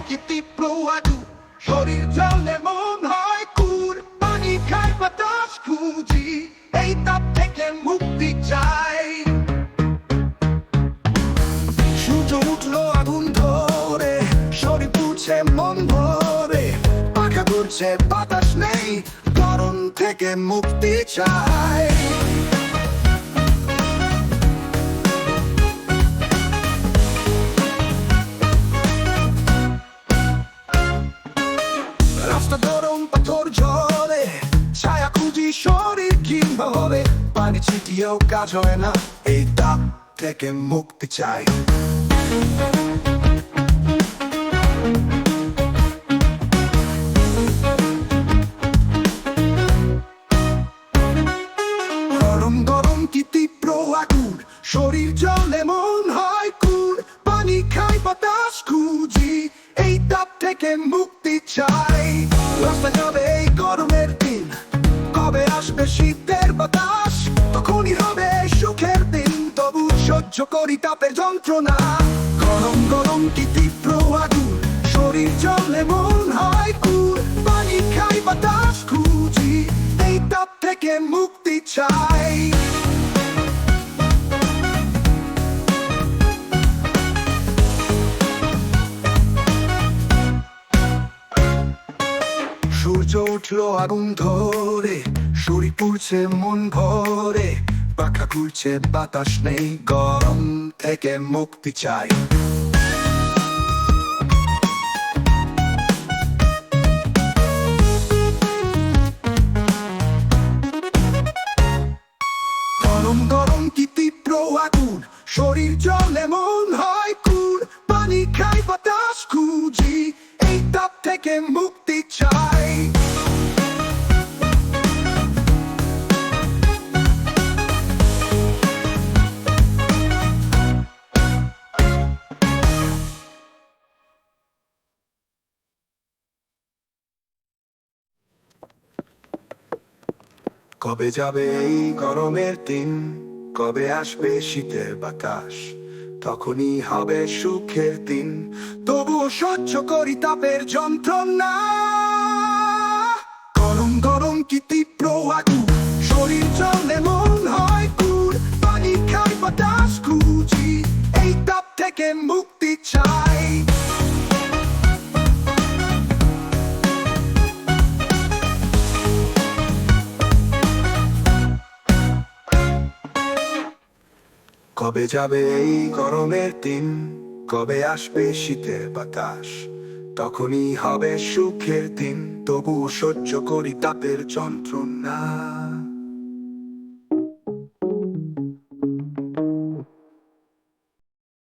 কি তীব্র আগুন, শরীর জ্বলে মন হয় কুর, পানি খাই বাতাস খুঁজি, এই তাপ থেকে মুক্তি চাই। সূর্য উঠলো আগুন ধরে, শরীর পুড়ছে মন ভরে, পাখা ঘুরছে বাতাস নেই, গরম থেকে মুক্তি চাই। রাস্তা গরম পাথর ঝরে, ছায়া খুঁজি শরীর কিংবা হবে, পানি ছিটিয়েও কাজ হয় না, এই তাপ থেকে মুক্তি চাই। গরম গরম কি তীব্র আগুন, শরীর জ্বলে মন হয় কুর, পানি খাই বাতাস খুঁজি, এই তাপ থেকে মুক্তি চাই। রাস্তা যাবে এই গরমের দিন, কবে আসবে শীতের বাতাস, তখনই হবে সুখের দিন, তবু সহ্য করি তাপের যন্ত্রণা। গরম গরম কি তীব্র আগুন, শরীর জ্বলে মন হয় কুর, পানি খাই বাতাস খুঁজি, এই তাপ থেকে মুক্তি চাই। সূর্য উঠলো আগুন ধরে, শরীর পুড়ছে মন ভরে, পাখা ঘুরছে বাতাস নেই, গরম থেকে মুক্তি চাই। গরম গরম কি তীব্র আগুন, শরীর জ্বলে মন হয় কুর, পানি খাই বাতাস খুঁজি, এই তাপ থেকে মুক্তি চাই। কবে যাবে এই গরমের দিন, কবে আসবে শীতের বাতাস, তখনই হবে সুখের দিন, তবুও সহ্য করি তাপের যন্ত্রণা। গরম গরম কি তীব্র আগুন, শরীর জ্বলে মন হয় কুর, পানি খাই বাতাস খুঁজি, এই তাপ থেকে মুক্তি চাই। কবে যাবে এই গরমের দিন, কবে আসবে শীতের বাতাস, তখনই হবে সুখের দিন, তবু সহ্য করি তাপের যন্ত্রণা।